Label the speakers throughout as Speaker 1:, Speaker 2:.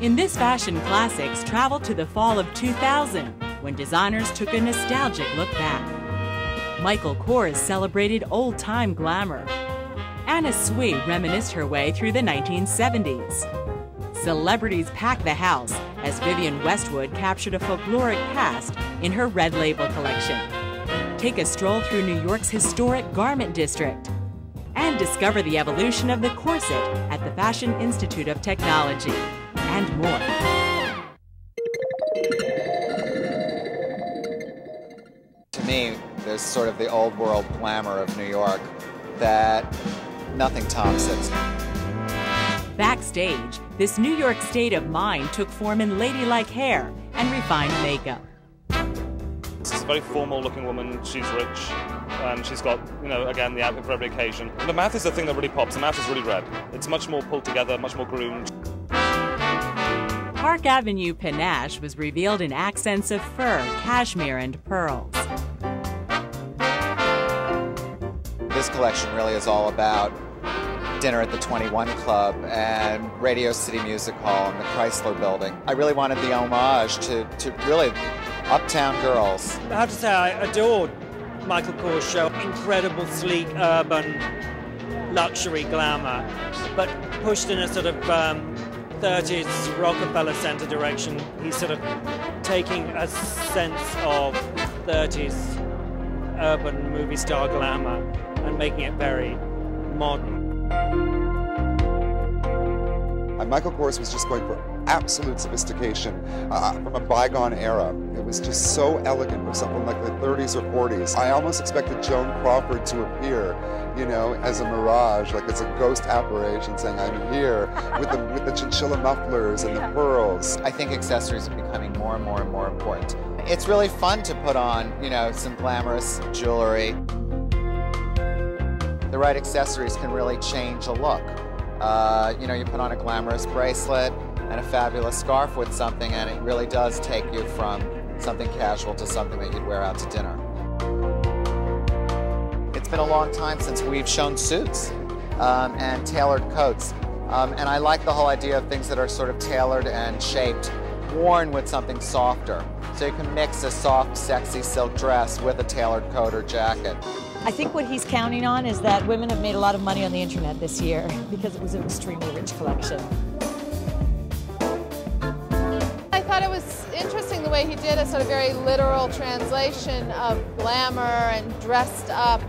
Speaker 1: In this fashion classics, travel to the fall of 2000, when designers took a nostalgic look back. Michael Kors celebrated old-time glamour. Anna Sui reminisced her way through the 1970s. Celebrities packed the house as Vivienne Westwood captured a folkloric past in her Red Label collection. Take a stroll through New York's historic garment district and discover the evolution of the corset at the Fashion Institute of Technology, and more.
Speaker 2: To me, there's sort of the old world glamour of New York that nothing tops it.
Speaker 1: Backstage, this New York state of mind took form in ladylike hair and refined makeup.
Speaker 3: She's a very formal looking woman, she's rich, and she's got, again, the outfit for every occasion. The mouth is the thing that really pops. The mouth is really red. It's much more pulled together, much more groomed.
Speaker 1: Park Avenue panache was revealed in accents of fur, cashmere, and pearls.
Speaker 2: This collection really is all about dinner at the 21 Club and Radio City Music Hall and the Chrysler Building. I really wanted the homage to really uptown girls.
Speaker 4: I have to say I adored Michael Kors' show. Incredible, sleek, urban, luxury glamour, but pushed in a sort of 30s Rockefeller Center direction. He's sort of taking a sense of 30s urban movie star glamour and making it very modern.
Speaker 5: Michael Kors was just going for absolute sophistication from a bygone era. It was just so elegant for something like the 30s or 40s. I almost expected Joan Crawford to appear, as a mirage, like it's a ghost apparition saying, I'm here, with the chinchilla mufflers and the pearls.
Speaker 2: I think accessories are becoming more and more and more important. It's really fun to put on, some glamorous jewelry. The right accessories can really change a look. You put on a glamorous bracelet and a fabulous scarf with something, and it really does take you from something casual to something that you'd wear out to dinner. It's been a long time since we've shown suits and tailored coats, and I like the whole idea of things that are sort of tailored and shaped, worn with something softer. So you can mix a soft, sexy silk dress with a tailored coat or jacket.
Speaker 6: I think what he's counting on is that women have made a lot of money on the internet this year because it was an extremely rich collection.
Speaker 7: I thought it was interesting the way he did a sort of very literal translation of glamour and dressed up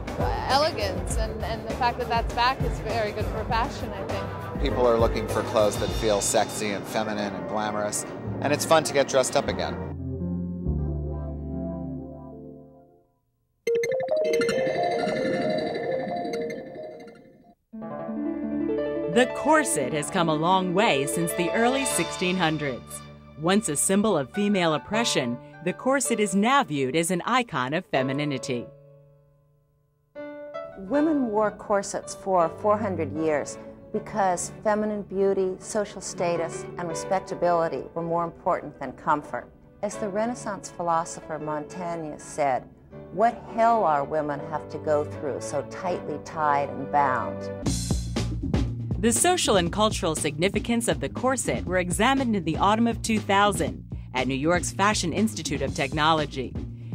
Speaker 7: elegance, and the fact that that's back is very good for fashion, I think.
Speaker 2: People are looking for clothes that feel sexy and feminine and glamorous, and it's fun to get dressed up again.
Speaker 1: The corset has come a long way since the early 1600s. Once a symbol of female oppression, the corset is now viewed as an icon of femininity.
Speaker 8: Women wore corsets for 400 years because feminine beauty, social status, and respectability were more important than comfort. As the Renaissance philosopher Montaigne said, "What hell our women have to go through so tightly tied and bound?"
Speaker 1: The social and cultural significance of the corset were examined in the autumn of 2000 at New York's Fashion Institute of Technology.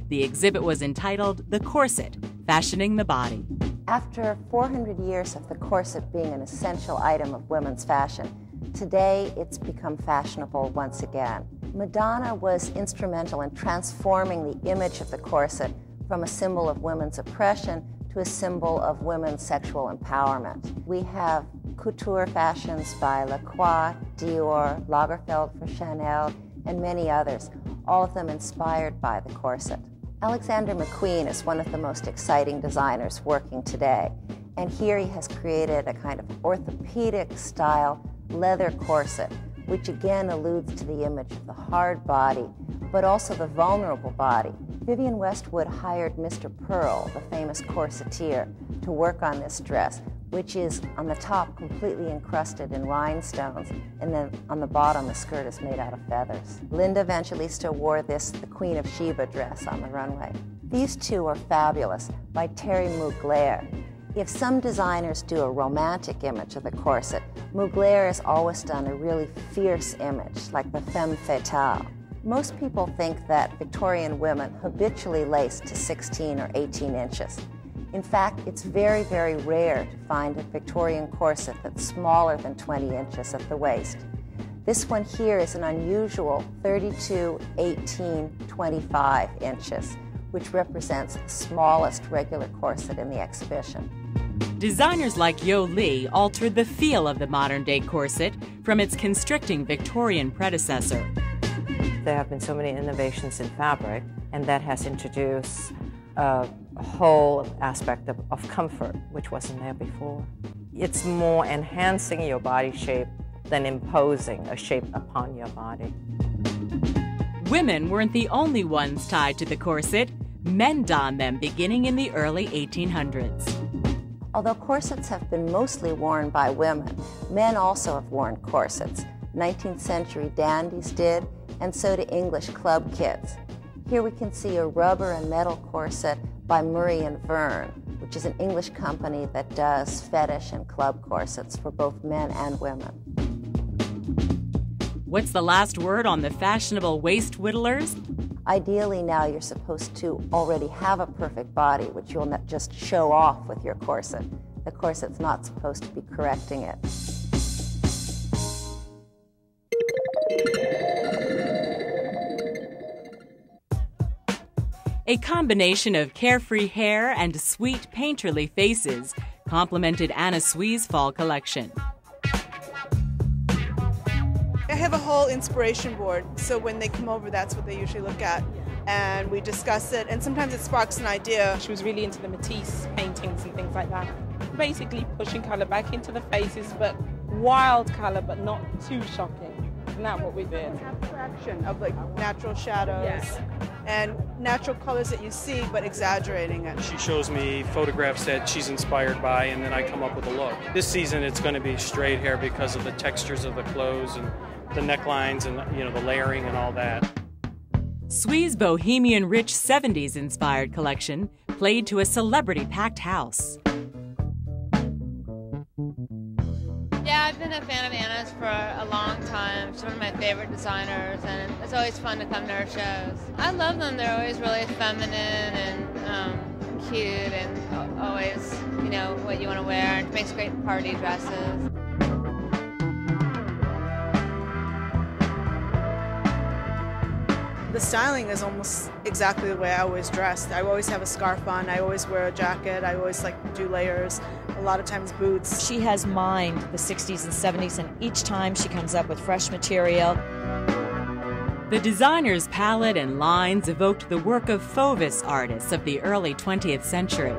Speaker 1: The exhibit was entitled The Corset, Fashioning the Body.
Speaker 8: After 400 years of the corset being an essential item of women's fashion, today it's become fashionable once again. Madonna was instrumental in transforming the image of the corset from a symbol of women's oppression to a symbol of women's sexual empowerment. We have couture fashions by Lacroix, Dior, Lagerfeld for Chanel, and many others, all of them inspired by the corset. Alexander McQueen is one of the most exciting designers working today, and here he has created a kind of orthopedic-style leather corset, which again alludes to the image of the hard body, but also the vulnerable body. Vivienne Westwood hired Mr. Pearl, the famous corseteer, to work on this dress, which is on the top completely encrusted in rhinestones, and then on the bottom the skirt is made out of feathers. Linda Evangelista wore this, the Queen of Sheba dress, on the runway. These two are fabulous, by Terry Mugler. If some designers do a romantic image of the corset, Mugler has always done a really fierce image, like the femme fatale. Most people think that Victorian women habitually lace to 16 or 18 inches. In fact, it's very, very rare to find a Victorian corset that's smaller than 20 inches at the waist. This one here is an unusual 32, 18, 25 inches, which represents the smallest regular corset in the exhibition.
Speaker 1: Designers like Yo Lee altered the feel of the modern-day corset from its constricting Victorian predecessor.
Speaker 9: There have been so many innovations in fabric, and that has introduced a whole aspect of comfort, which wasn't there before. It's more enhancing your body shape than imposing a shape upon your body.
Speaker 1: Women weren't the only ones tied to the corset. Men donned them beginning in the early 1800s.
Speaker 8: Although corsets have been mostly worn by women, men also have worn corsets. 19th century dandies did, and so did English club kids. Here we can see a rubber and metal corset by Murray and Verne, which is an English company that does fetish and club corsets for both men and women.
Speaker 1: What's the last word on the fashionable waist whittlers?
Speaker 8: Ideally now you're supposed to already have a perfect body, which you'll not just show off with your corset. The corset's not supposed to be correcting it.
Speaker 1: A combination of carefree hair and sweet, painterly faces complemented Anna Sui's fall collection.
Speaker 10: I have a whole inspiration board, so when they come over, that's what they usually look at. And we discuss it, and sometimes it sparks an idea.
Speaker 11: She was really into the Matisse paintings and things like that. Basically pushing colour back into the faces, but wild colour, but not too shocking. Isn't that what we did?
Speaker 10: Abstraction of like natural shadows and natural colors that you see, but exaggerating it.
Speaker 12: She shows me photographs that she's inspired by, and then I come up with a look. This season it's going to be straight hair because of the textures of the clothes and the necklines and the layering and all that.
Speaker 1: Sui's bohemian rich 70s inspired collection played to a celebrity-packed house.
Speaker 13: Yeah, I've been a fan of Anna's for a long time. She's one of my favorite designers, and it's always fun to come to her shows. I love them. They're always really feminine and cute, and always, what you want to wear, and makes great party dresses.
Speaker 10: The styling is almost exactly the way I always dressed. I always have a scarf on, I always wear a jacket, I always do layers, a lot of times boots.
Speaker 6: She has mined the 60s and 70s, and each time she comes up with fresh material.
Speaker 1: The designer's palette and lines evoked the work of Fauvis artists of the early 20th century.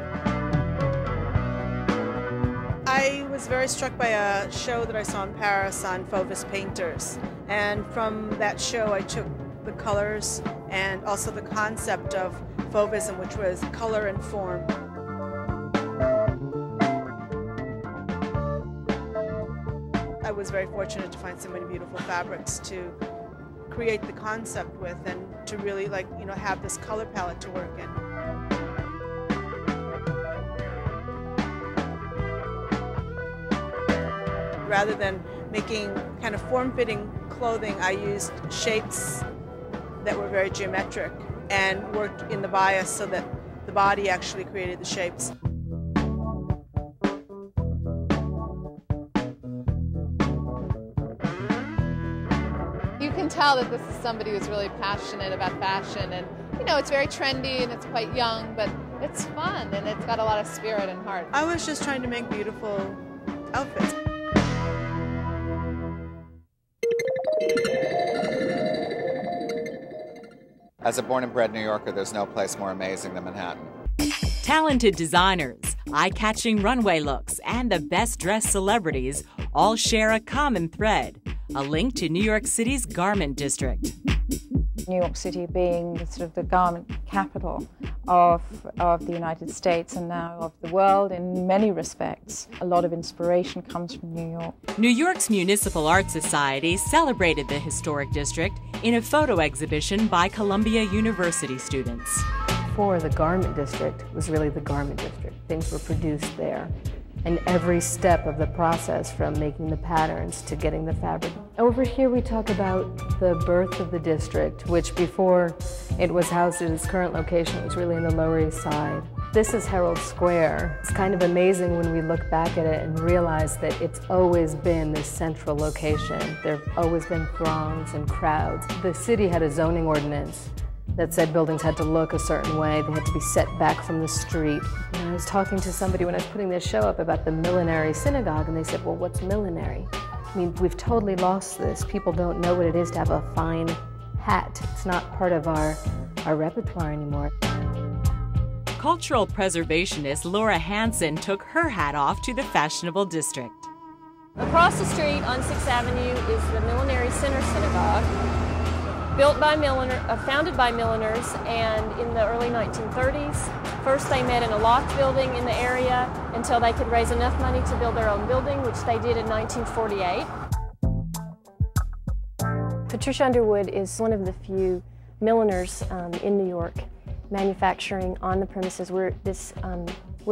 Speaker 10: I was very struck by a show that I saw in Paris on Fauvis painters, and from that show I took the colors and also the concept of Fauvism, which was color and form. I was very fortunate to find so many beautiful fabrics to create the concept with, and to really have this color palette to work in. Rather than making kind of form-fitting clothing, I used shapes that were very geometric and worked in the bias so that the body actually created the shapes.
Speaker 7: You can tell that this is somebody who's really passionate about fashion, and it's very trendy and it's quite young, but it's fun and it's got a lot of spirit and heart.
Speaker 10: I was just trying to make beautiful outfits.
Speaker 2: As a born and bred New Yorker, there's no place more amazing than Manhattan.
Speaker 1: Talented designers, eye-catching runway looks, and the best-dressed celebrities all share a common thread, a link to New York City's garment district.
Speaker 14: New York City being the garment capital of the United States and now of the world in many respects. A lot of inspiration comes from New York.
Speaker 1: New York's Municipal Art Society celebrated the historic district in a photo exhibition by Columbia University students.
Speaker 15: Before, the garment district was really the garment district. Things were produced there. And every step of the process, from making the patterns to getting the fabric. Over here we talk about the birth of the district, which before it was housed at its current location, it was really in the Lower East Side. This is Herald Square. It's kind of amazing when we look back at it and realize that it's always been this central location. There have always been throngs and crowds. The city had a zoning ordinance that said buildings had to look a certain way, they had to be set back from the street. And I was talking to somebody when I was putting this show up about the Millenary Synagogue, and they said, well, what's millenary? I mean, we've totally lost this. People don't know what it is to have a fine hat. It's not part of our repertoire anymore.
Speaker 1: Cultural preservationist Laura Hansen took her hat off to the fashionable district.
Speaker 16: Across the street on 6th Avenue is the Millenary Center Synagogue, founded by milliners, and in the early 1930s. First they met in a loft building in the area until they could raise enough money to build their own building, which they did in 1948. Patricia Underwood is one of the few milliners in New York manufacturing on the premises. We're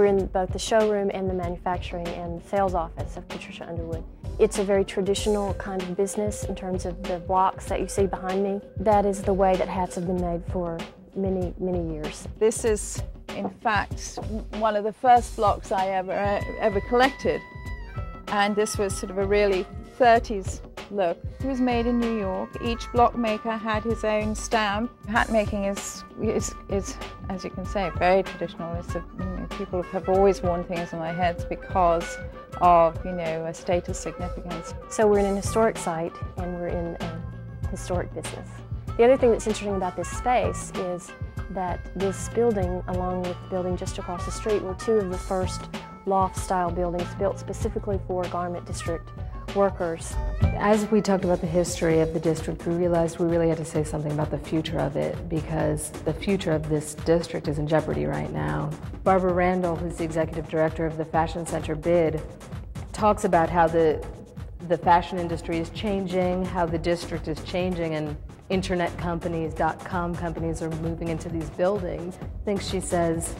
Speaker 16: in both the showroom and the manufacturing and sales office of Patricia Underwood. It's a very traditional kind of business in terms of the blocks that you see behind me. That is the way that hats have been made for many, many years.
Speaker 14: This is, in fact, one of the first blocks I ever collected. And this was sort of a really 30s look. It was made in New York. Each block maker had his own stamp. Hat making is as you can say, very traditional. It's people have always worn things on their heads because of, a status significance.
Speaker 16: So we're in an historic site and we're in a historic business. The other thing that's interesting about this space is that this building, along with the building just across the street, were two of the first loft-style buildings built specifically for garment district workers.
Speaker 15: As we talked about the history of the district, we realized we really had to say something about the future of it, because the future of this district is in jeopardy right now. Barbara Randall, who's the executive director of the Fashion Center BID, talks about how the fashion industry is changing, how the district is changing, and internet companies, .com companies are moving into these buildings. I think she says,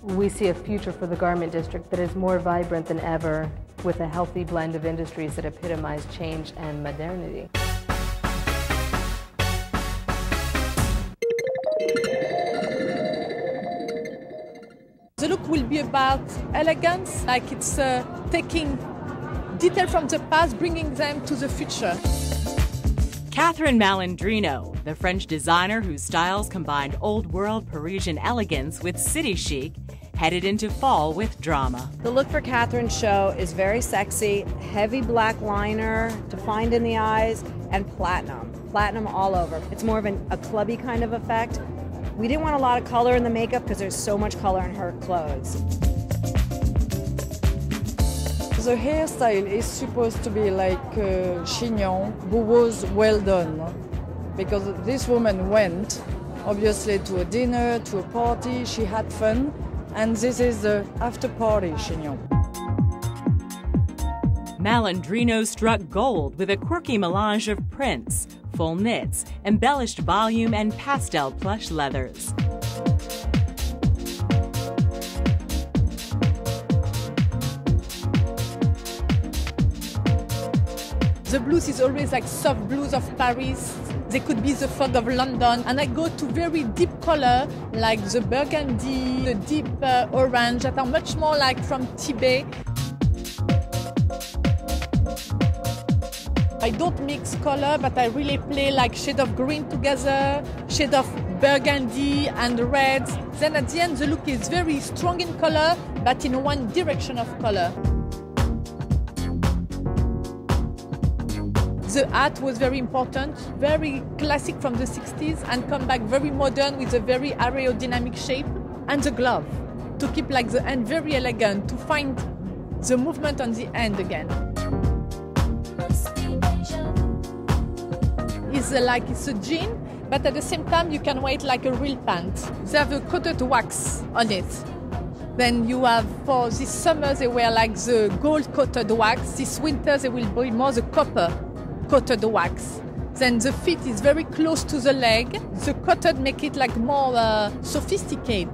Speaker 15: we see a future for the garment district that is more vibrant than ever, with a healthy blend of industries that epitomize change and modernity.
Speaker 17: The look will be about elegance, like it's taking detail from the past, bringing them to the future.
Speaker 1: Katherine Malandrino, the French designer whose styles combined old-world Parisian elegance with city chic, headed into fall with drama.
Speaker 18: The look for Katherine's show is very sexy, heavy black liner, defined in the eyes, and platinum. Platinum all over. It's more of a clubby kind of effect. We didn't want a lot of color in the makeup because there's so much color in her clothes.
Speaker 19: The hairstyle is supposed to be like chignon, who was well done, because this woman went, obviously, to a dinner, to a party, she had fun, and this is the after-party chignon.
Speaker 1: Malandrino struck gold with a quirky melange of prints, full knits, embellished volume, and pastel plush leathers.
Speaker 17: The blues is always like soft blues of Paris. They could be the fog of London. And I go to very deep color, like the burgundy, the deep orange, that are much more like from Tibet. I don't mix color, but I really play like shade of green together, shade of burgundy and reds. Then at the end, the look is very strong in color, but in one direction of color. The hat was very important, very classic from the 60s, and come back very modern with a very aerodynamic shape. And the glove, to keep like the end very elegant, to find the movement on the end again. It's a jean, but at the same time you can wear it like a real pant. They have a coated wax on it. Then you have, for this summer, they wear like the gold coated wax. This winter they will be more the copper coated wax. Then the fit is very close to the leg. The coated make it like more sophisticated.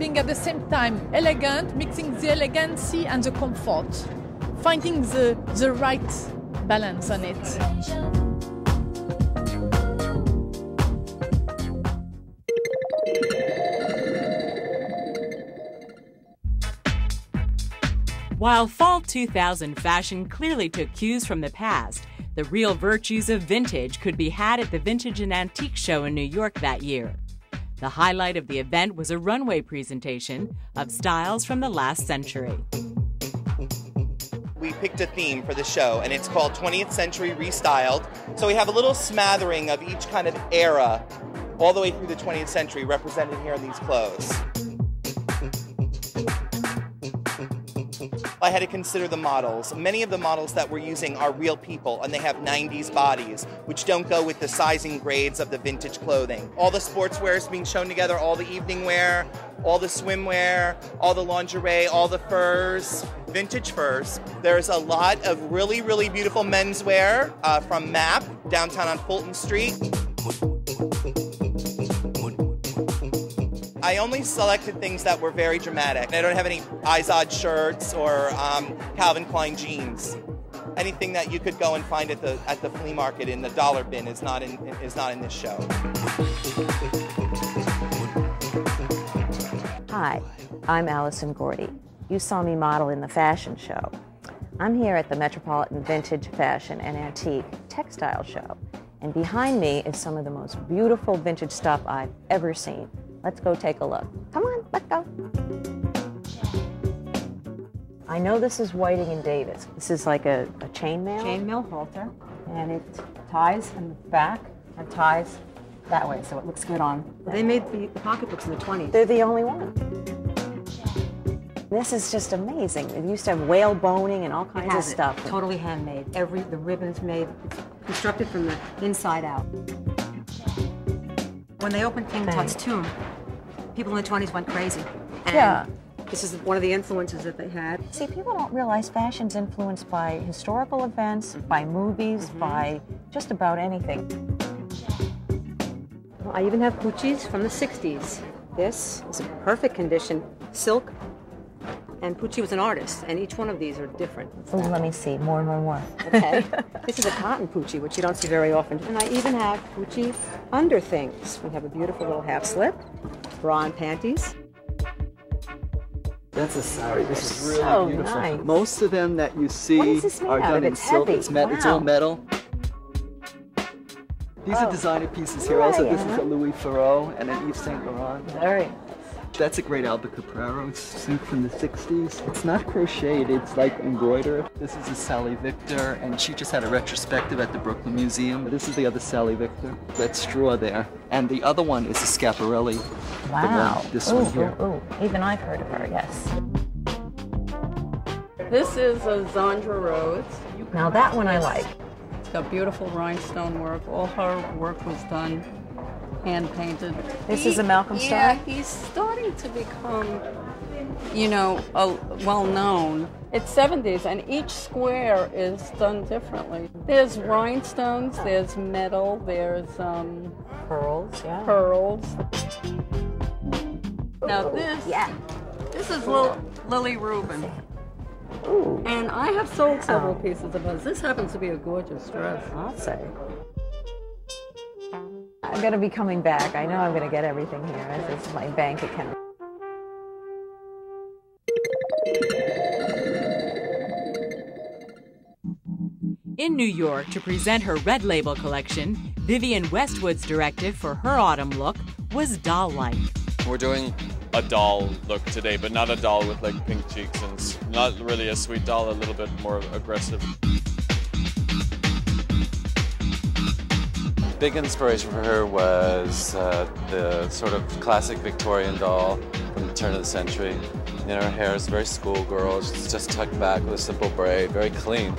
Speaker 17: being at the same time elegant, mixing the elegancy and the comfort, finding the right balance on it.
Speaker 1: While Fall 2000 fashion clearly took cues from the past, the real virtues of vintage could be had at the Vintage and Antique Show in New York that year. The highlight of the event was a runway presentation of styles from the last century.
Speaker 20: We picked a theme for the show, and it's called 20th Century Restyled. So we have a little smattering of each kind of era all the way through the 20th century represented here in these clothes. I had to consider the models. Many of the models that we're using are real people, and they have 90s bodies, which don't go with the sizing grades of the vintage clothing. All the sportswear is being shown together, all the evening wear, all the swimwear, all the lingerie, all the furs, vintage furs. There's a lot of really, really beautiful menswear from MAP, downtown on Fulton Street. I only selected things that were very dramatic. I don't have any Izod shirts or Calvin Klein jeans. Anything that you could go and find at the flea market in the dollar bin is not in this show.
Speaker 21: Hi, I'm Allison Gordy. You saw me model in the fashion show. I'm here at the Metropolitan Vintage Fashion and Antique Textile Show, and behind me is some of the most beautiful vintage stuff I've ever seen. Let's go take a look. Come on, let's go. I know this is Whiting and Davis. This is like a chainmail?
Speaker 22: Chainmail halter, and it ties in the back and ties that way, so it looks good on. They made the pocketbooks in the 20s.
Speaker 21: They're the only one. This is just amazing. They used to have whale boning and all kinds of stuff.
Speaker 22: Totally handmade. The ribbon's made, constructed from the inside out. When they opened King Tut's tomb, people in the 20s went crazy. And
Speaker 21: yeah.
Speaker 22: This is one of the influences that they had.
Speaker 21: See, people don't realize fashion's influenced by historical events, by movies, by just about anything.
Speaker 22: Well, I even have Pucci's from the 60s. This is in perfect condition, silk. And Pucci was an artist, and each one of these are different.
Speaker 21: Ooh, let me see, more.
Speaker 22: Okay. This is a cotton Pucci, which you don't see very often. And I even have Pucci under things. We have a beautiful little half slip, bra and panties.
Speaker 23: That's a sari. This is really
Speaker 21: so
Speaker 23: beautiful.
Speaker 21: Nice.
Speaker 23: Most of them that you see are done in silk.
Speaker 21: Heavy.
Speaker 23: It's all metal. These are designer pieces here. Also, this is a Louis Theroux and an Yves Saint Laurent.
Speaker 21: Very nice.
Speaker 23: That's a great Alba Capraro suit from the 60s. It's not crocheted, it's like embroidered. This is a Sally Victor, and she just had a retrospective at the Brooklyn Museum. This is the other Sally Victor. That straw there. And the other one is a Schiaparelli.
Speaker 21: Wow.
Speaker 23: This one here.
Speaker 21: Even I've heard of her, yes.
Speaker 24: This is a Zandra Rose.
Speaker 21: Now that one I like.
Speaker 24: It's got beautiful rhinestone work. All her work was done hand-painted.
Speaker 21: This is a Malcolm Starr?
Speaker 24: Yeah, he's starting to become, well-known. It's 70s, and each square is done differently. There's rhinestones, there's metal, there's
Speaker 21: pearls, yeah.
Speaker 24: Pearls. Now this is Lily Rubin.
Speaker 21: Ooh.
Speaker 24: And I have sold several pieces of hers. This happens to be a gorgeous dress.
Speaker 21: I'll say. I'm going to be coming back. I know I'm going to get everything here. This is my bank account.
Speaker 1: In New York, to present her Red Label collection, Vivienne Westwood's directive for her autumn look was doll-like.
Speaker 25: We're doing a doll look today, but not a doll with like pink cheeks, and not really a sweet doll, a little bit more aggressive. Big inspiration for her was the sort of classic Victorian doll from the turn of the century. Her hair is very schoolgirl, she's just tucked back with a simple braid, very clean.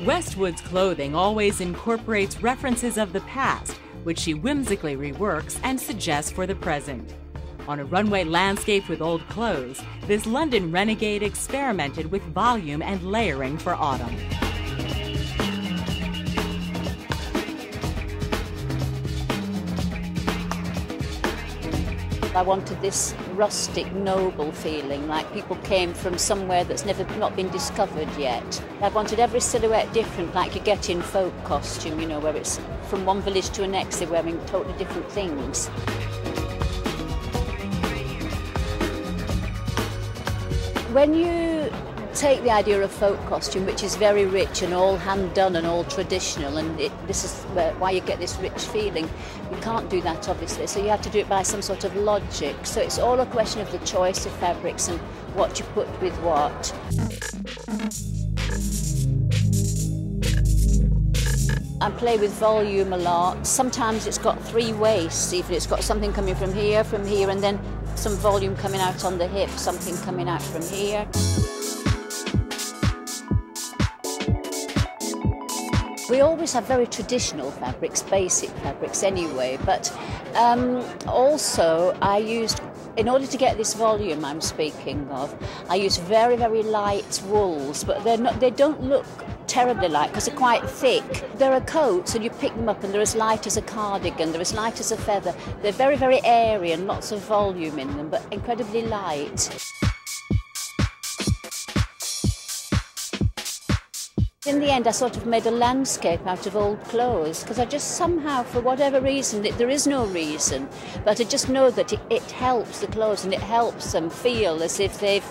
Speaker 1: Westwood's clothing always incorporates references of the past, which she whimsically reworks and suggests for the present. On a runway landscape with old clothes, this London renegade experimented with volume and layering for autumn.
Speaker 3: I wanted this rustic, noble feeling, like people came from somewhere that's not been discovered yet. I wanted every silhouette different, like you get in folk costume, you know, where it's from one village to the next, they're wearing totally different things. When you take the idea of folk costume, which is very rich and all hand-done and all traditional, and this is why you get this rich feeling, you can't do that, obviously, so you have to do it by some sort of logic. So it's all a question of the choice of fabrics and what you put with what. I play with volume a lot. Sometimes it's got three waists, even. It's got something coming from here, and then some volume coming out on the hip, something coming out from here. We always have very traditional fabrics, basic fabrics anyway, but also I used, in order to get this volume I'm speaking of, I used very, very light wools, but they don't look terribly light because they're quite thick. There are coats and you pick them up and they're as light as a cardigan, they're as light as a feather. They're very, very airy and lots of volume in them, but incredibly light. In the end, I sort of made a landscape out of old clothes because I just somehow, for whatever reason, there is no reason, but I just know that it helps the clothes and it helps them feel as if they've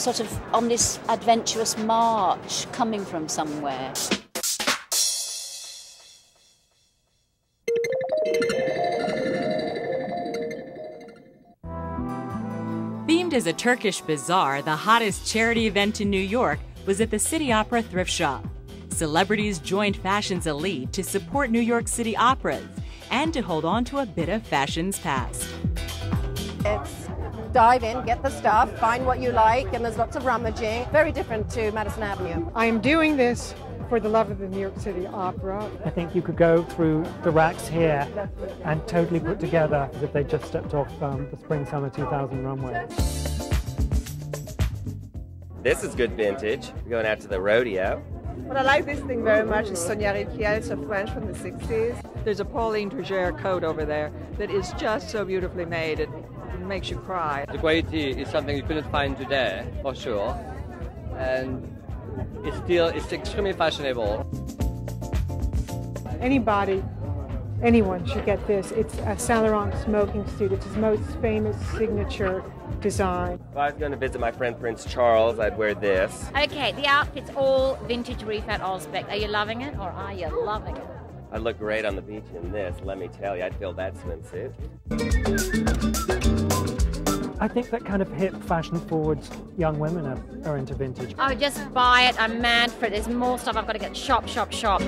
Speaker 3: sort of on this adventurous march coming from somewhere.
Speaker 1: Themed as a Turkish bazaar, the hottest charity event in New York was at the City Opera thrift shop. Celebrities joined fashion's elite to support New York City operas and to hold on to a bit of fashion's past.
Speaker 4: It's dive in, get the stuff, find what you like, and there's lots of rummaging. Very different to Madison Avenue.
Speaker 5: I am doing this for the love of the New York City Opera.
Speaker 8: I think you could go through the racks here and totally put together as if they just stepped off the Spring/Summer 2000 runway.
Speaker 9: This is good vintage. We're going out to the rodeo.
Speaker 26: What I like this thing very much is Sonia Riquier. It's a French from the 60s.
Speaker 27: There's a Pauline Trigère coat over there that is just so beautifully made. It makes you cry.
Speaker 28: The quality is something you couldn't find today, for sure. And it's extremely fashionable.
Speaker 5: Anyone should get this. It's a Saint Laurent smoking suit. It's his most famous signature design.
Speaker 9: If I was going to visit my friend Prince Charles, I'd wear this.
Speaker 29: Okay, the outfit's all vintage refat all-spec. Are you loving it or are you loving it?
Speaker 9: I'd look great on the beach in this, let me tell you. I'd fill that swimsuit.
Speaker 8: I think that kind of hip, fashion-forward young women are into vintage.
Speaker 29: Oh, just buy it. I'm mad for it. There's more stuff I've got to get. Shop, shop, shop.